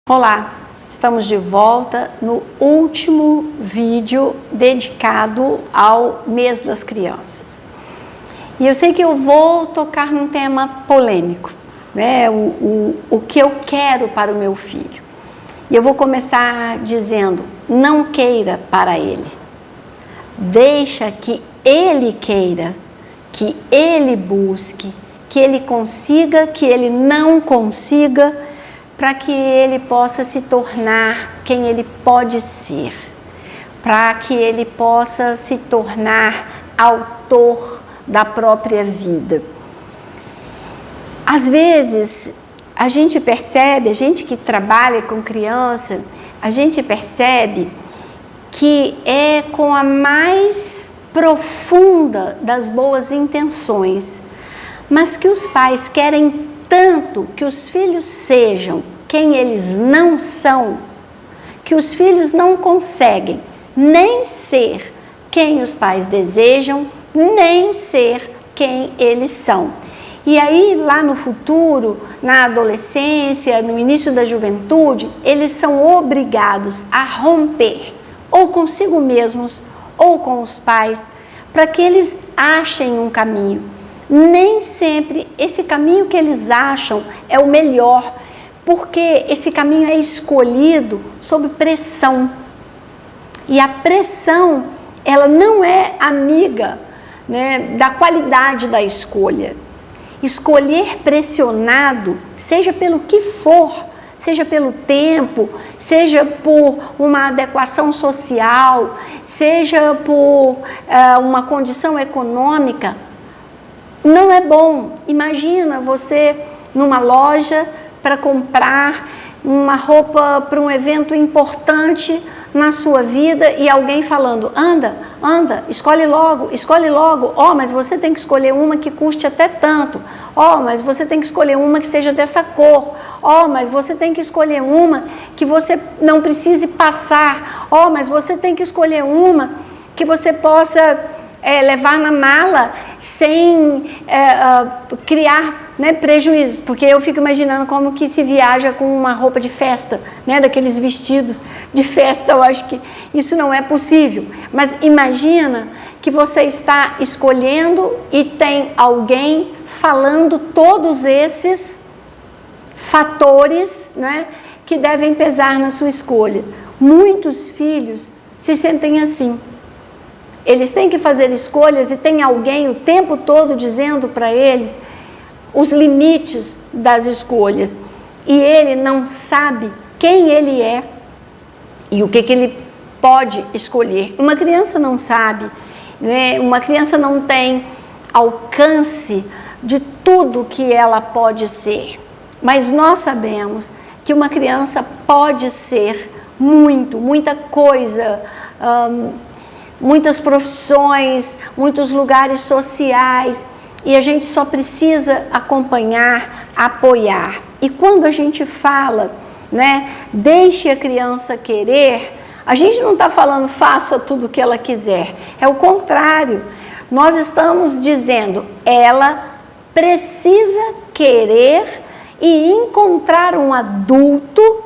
Olá, estamos de volta no último vídeo dedicado ao mês das crianças. E eu sei que eu vou tocar num tema polêmico, né? O que eu quero para o meu filho. E eu vou começar dizendo, não queira para ele. Deixa que ele queira, que ele busque, que ele consiga, que ele não consiga, para que ele possa se tornar quem ele pode ser, para que ele possa se tornar autor da própria vida. Às vezes, a gente percebe, a gente que trabalha com criança, a gente percebe que é com a mais profunda das boas intenções, mas que os pais querem tanto que os filhos sejam quem eles não são, que os filhos não conseguem nem ser quem os pais desejam, nem ser quem eles são. E aí, lá no futuro, na adolescência, no início da juventude, eles são obrigados a romper, ou consigo mesmos, ou com os pais, para que eles achem um caminho. Nem sempre esse caminho que eles acham é o melhor, porque esse caminho é escolhido sob pressão. E a pressão, ela não é amiga, né, da qualidade da escolha. Escolher pressionado, seja pelo que for, seja pelo tempo, seja por uma adequação social, seja por uma condição econômica, não é bom. Imagina você numa loja para comprar uma roupa para um evento importante na sua vida e alguém falando, anda, escolhe logo, mas você tem que escolher uma que custe até tanto, mas você tem que escolher uma que seja dessa cor, mas você tem que escolher uma que você não precise passar, mas você tem que escolher uma que você possa levar na mala sem criar, né, prejuízos, porque eu fico imaginando como que se viaja com uma roupa de festa, né, daqueles vestidos de festa. Eu acho que isso não é possível, mas imagina que você está escolhendo e tem alguém falando todos esses fatores, né, que devem pesar na sua escolha. Muitos filhos se sentem assim. Eles têm que fazer escolhas e tem alguém o tempo todo dizendo para eles os limites das escolhas. E ele não sabe quem ele é e o que ele pode escolher. Uma criança não sabe, né? Uma criança não tem alcance de tudo que ela pode ser. Mas nós sabemos que uma criança pode ser muita coisa, muitas profissões, muitos lugares sociais, e a gente só precisa acompanhar, apoiar. E quando a gente fala, né, deixe a criança querer, a gente não está falando faça tudo o que ela quiser, é o contrário. Nós estamos dizendo, ela precisa querer e encontrar um adulto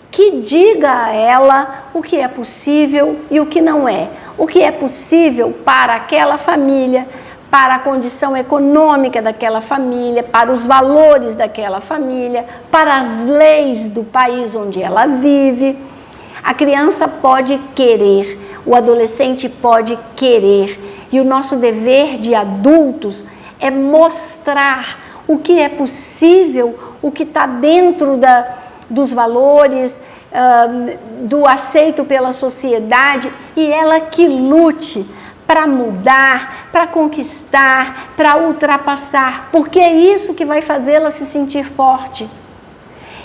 que diga a ela o que é possível e o que não é. O que é possível para aquela família, para a condição econômica daquela família, para os valores daquela família, para as leis do país onde ela vive. A criança pode querer, o adolescente pode querer, e o nosso dever de adultos é mostrar o que é possível, o que está dentro dos valores, do aceito pela sociedade, e ela que lute para mudar, para conquistar, para ultrapassar, porque é isso que vai fazê-la se sentir forte.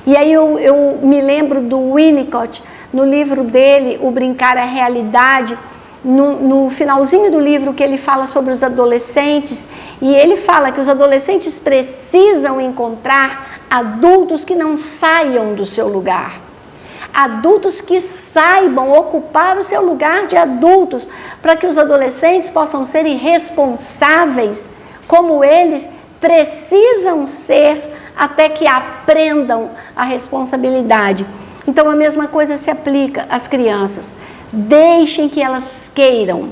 E aí eu me lembro do Winnicott, no livro dele, O Brincar é Realidade, no finalzinho do livro que ele fala sobre os adolescentes, e ele fala que os adolescentes precisam encontrar adultos que não saiam do seu lugar. Adultos que saibam ocupar o seu lugar de adultos, para que os adolescentes possam ser irresponsáveis, como eles precisam ser, até que aprendam a responsabilidade. Então a mesma coisa se aplica às crianças. Deixem que elas queiram.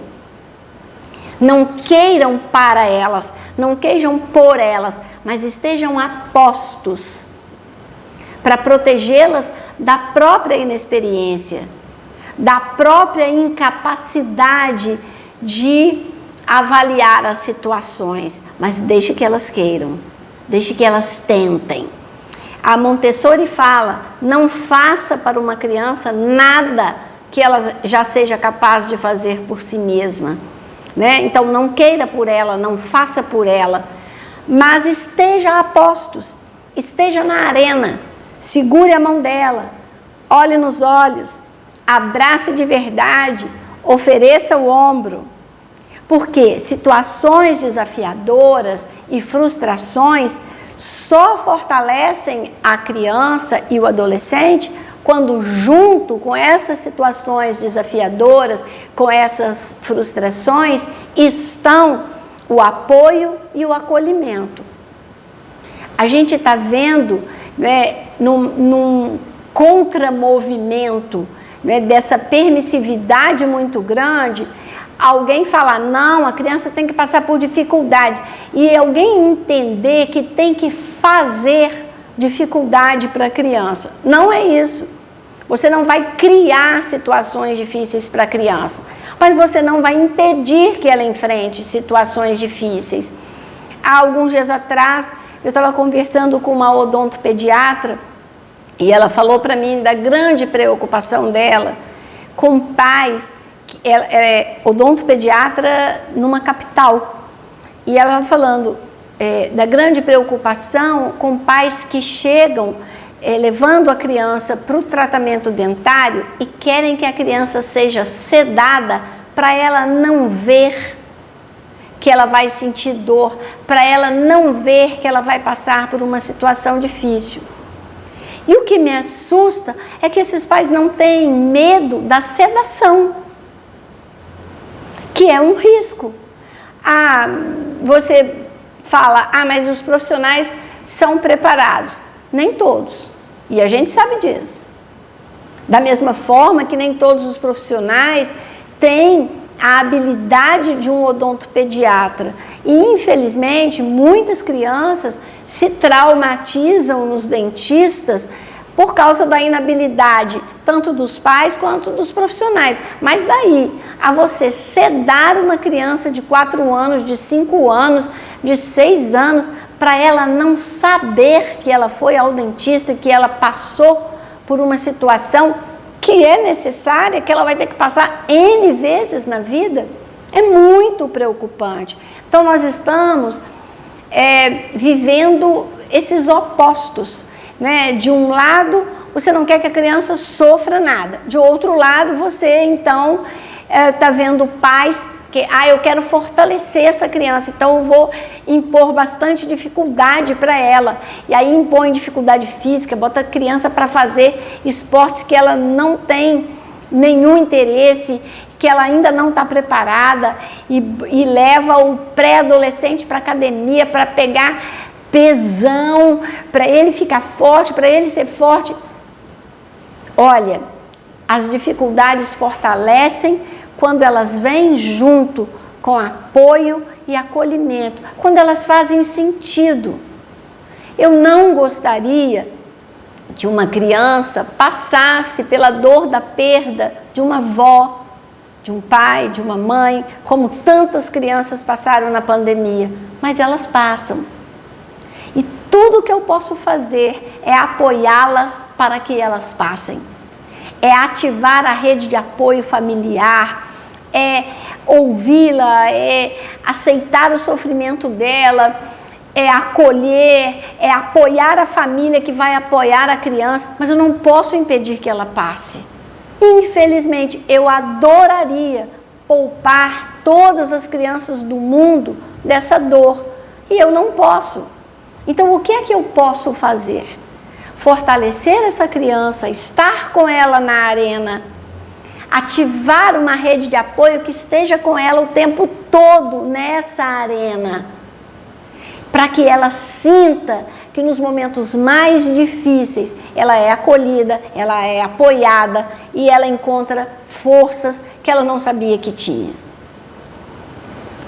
Não queiram para elas, não queiram por elas, mas estejam apostos para protegê-las da própria inexperiência, da própria incapacidade de avaliar as situações. Mas deixe que elas queiram, deixe que elas tentem. A Montessori fala, não faça para uma criança nada que ela já seja capaz de fazer por si mesma, né? Então não queira por ela, não faça por ela, mas esteja a postos, esteja na arena, segure a mão dela, olhe nos olhos, abrace de verdade, ofereça o ombro, porque situações desafiadoras e frustrações só fortalecem a criança e o adolescente quando, junto com essas situações desafiadoras, com essas frustrações, estão o apoio e o acolhimento. A gente está vendo, né, num contramovimento, né, dessa permissividade muito grande, alguém falar, não, a criança tem que passar por dificuldades, e alguém entender que tem que fazer dificuldade para a criança. Não é isso. Você não vai criar situações difíceis para a criança, mas você não vai impedir que ela enfrente situações difíceis. Há alguns dias atrás, eu estava conversando com uma odontopediatra e ela falou para mim da grande preocupação dela com pais. Ela é odontopediatra numa capital e ela estava falando da grande preocupação com pais que chegam levando a criança para o tratamento dentário e querem que a criança seja sedada para ela não ver que ela vai sentir dor, para ela não ver que ela vai passar por uma situação difícil. E o que me assusta é que esses pais não têm medo da sedação, que é um risco. Você fala, mas os profissionais são preparados. Nem todos. E a gente sabe disso. Da mesma forma que nem todos os profissionais têm a habilidade de um odontopediatra. E, infelizmente, muitas crianças se traumatizam nos dentistas por causa da inabilidade, tanto dos pais quanto dos profissionais. Mas daí, a você sedar uma criança de 4 anos, de 5 anos, de 6 anos, para ela não saber que ela foi ao dentista, que ela passou por uma situação que é necessária, que ela vai ter que passar N vezes na vida, é muito preocupante. Então, nós estamos vivendo esses opostos, né? De um lado, você não quer que a criança sofra nada. De outro lado, você, então, está vendo pais que, eu quero fortalecer essa criança, então eu vou impor bastante dificuldade para ela. E aí impõe dificuldade física, bota a criança para fazer esportes que ela não tem nenhum interesse, que ela ainda não está preparada, e leva o pré-adolescente para a academia para pegar pesão, para ele ficar forte, para ele ser forte. Olha, as dificuldades fortalecem quando elas vêm junto com apoio e acolhimento, quando elas fazem sentido. Eu não gostaria que uma criança passasse pela dor da perda de uma avó, de um pai, de uma mãe, como tantas crianças passaram na pandemia, mas elas passam. E tudo que eu posso fazer é apoiá-las para que elas passem. É ativar a rede de apoio familiar, é ouvi-la, é aceitar o sofrimento dela, é acolher, é apoiar a família que vai apoiar a criança, mas eu não posso impedir que ela passe. Infelizmente, eu adoraria poupar todas as crianças do mundo dessa dor, e eu não posso. Então, o que é que eu posso fazer? Fortalecer essa criança, estar com ela na arena, ativar uma rede de apoio que esteja com ela o tempo todo nessa arena, para que ela sinta que nos momentos mais difíceis ela é acolhida, ela é apoiada e ela encontra forças que ela não sabia que tinha.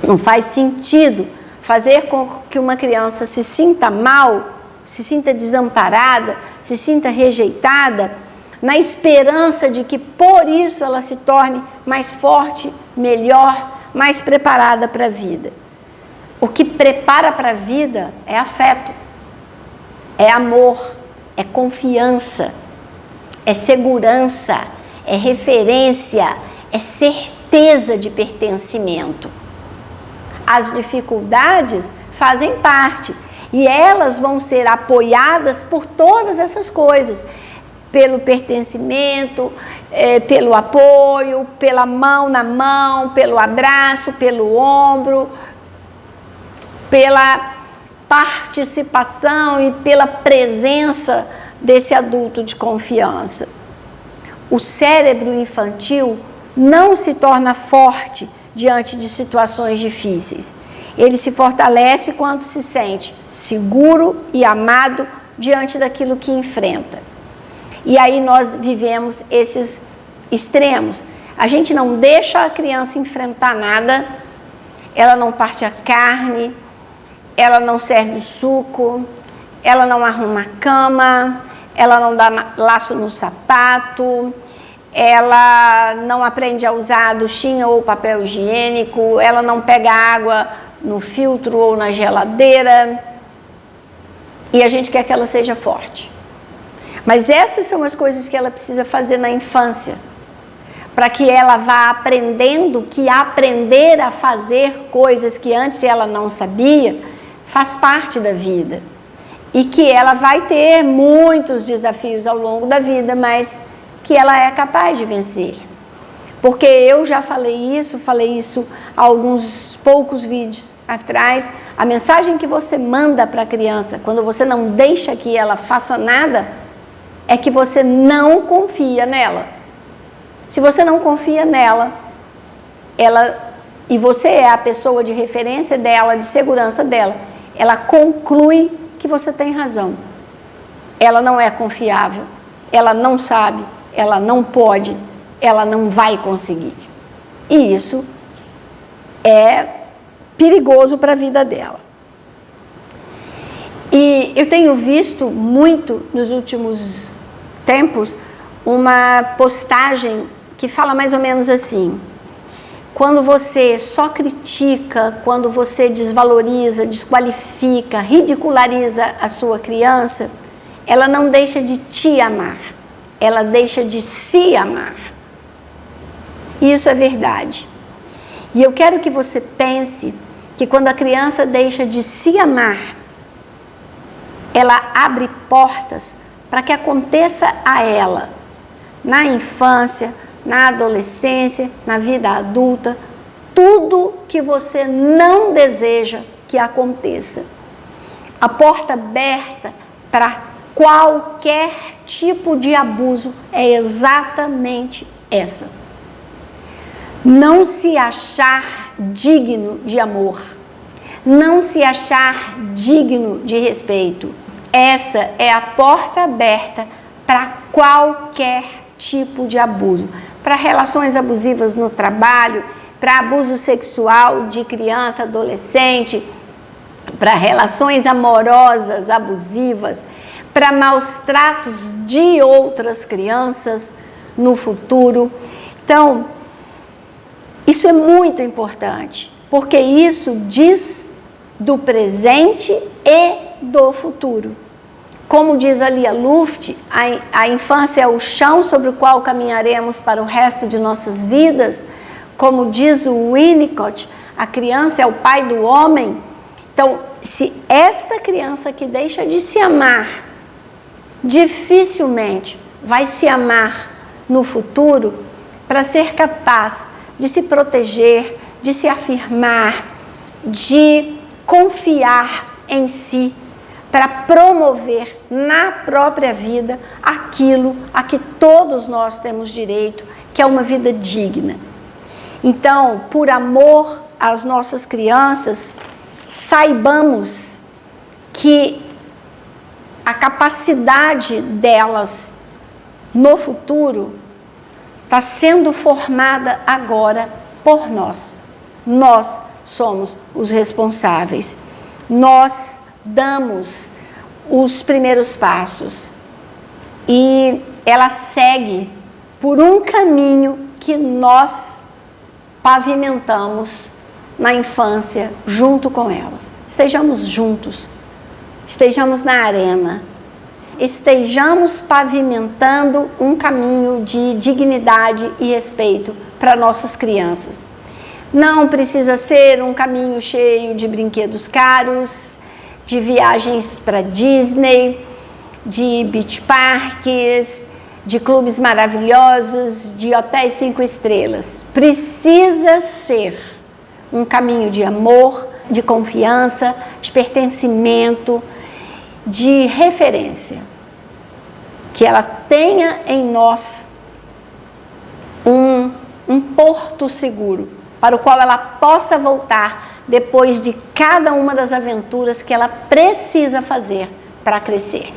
Não faz sentido fazer com que uma criança se sinta mal, se sinta desamparada, se sinta rejeitada, na esperança de que por isso ela se torne mais forte, melhor, mais preparada para a vida. O que prepara para a vida é afeto, é amor, é confiança, é segurança, é referência, é certeza de pertencimento. As dificuldades fazem parte e elas vão ser apoiadas por todas essas coisas, pelo pertencimento, pelo apoio, pela mão na mão, pelo abraço, pelo ombro, pela participação e pela presença desse adulto de confiança. O cérebro infantil não se torna forte diante de situações difíceis. Ele se fortalece quando se sente seguro e amado diante daquilo que enfrenta. E aí nós vivemos esses extremos. A gente não deixa a criança enfrentar nada, ela não parte a carne, ela não serve o suco, ela não arruma a cama, ela não dá laço no sapato, ela não aprende a usar a duchinha ou papel higiênico, ela não pega água no filtro ou na geladeira, e a gente quer que ela seja forte. Mas essas são as coisas que ela precisa fazer na infância, para que ela vá aprendendo que aprender a fazer coisas que antes ela não sabia faz parte da vida. E que ela vai ter muitos desafios ao longo da vida, mas que ela é capaz de vencer. Porque eu já falei isso há alguns poucos vídeos atrás. A mensagem que você manda para a criança, quando você não deixa que ela faça nada, é que você não confia nela. Se você não confia nela, e você é a pessoa de referência dela, de segurança dela, ela conclui que você tem razão. Ela não é confiável, ela não sabe, ela não pode, ela não vai conseguir. E isso é perigoso para a vida dela. E eu tenho visto muito nos últimos tempos uma postagem que fala mais ou menos assim: quando você só critica, quando você desvaloriza, desqualifica, ridiculariza a sua criança, ela não deixa de te amar, ela deixa de se amar. Isso é verdade. E eu quero que você pense que quando a criança deixa de se amar, ela abre portas para que aconteça a ela, na infância, na adolescência, na vida adulta, tudo que você não deseja que aconteça. A porta aberta para qualquer tipo de abuso é exatamente essa. Não se achar digno de amor, não se achar digno de respeito. Essa é a porta aberta para qualquer tipo de abuso, para relações abusivas no trabalho, para abuso sexual de criança, adolescente, para relações amorosas abusivas, para maus tratos de outras crianças no futuro. Então, isso é muito importante, porque isso diz do presente e do futuro. Como diz a Lia Luft, a infância é o chão sobre o qual caminharemos para o resto de nossas vidas. Como diz o Winnicott, a criança é o pai do homem. Então, se essa criança que deixa de se amar, dificilmente vai se amar no futuro para ser capaz de se proteger, de se afirmar, de confiar em si, para promover na própria vida aquilo a que todos nós temos direito, que é uma vida digna. Então, por amor às nossas crianças, saibamos que a capacidade delas no futuro está sendo formada agora por nós. Nós somos os responsáveis. Nós damos os primeiros passos. E ela segue por um caminho que nós pavimentamos na infância junto com elas. Estejamos juntos, estejamos na arena, estejamos pavimentando um caminho de dignidade e respeito para nossas crianças. Não precisa ser um caminho cheio de brinquedos caros, de viagens para Disney, de beach parks, de clubes maravilhosos, de hotéis 5 estrelas. Precisa ser um caminho de amor, de confiança, de pertencimento, de referência. Que ela tenha em nós um porto seguro, para o qual ela possa voltar depois de cada uma das aventuras que ela precisa fazer para crescer.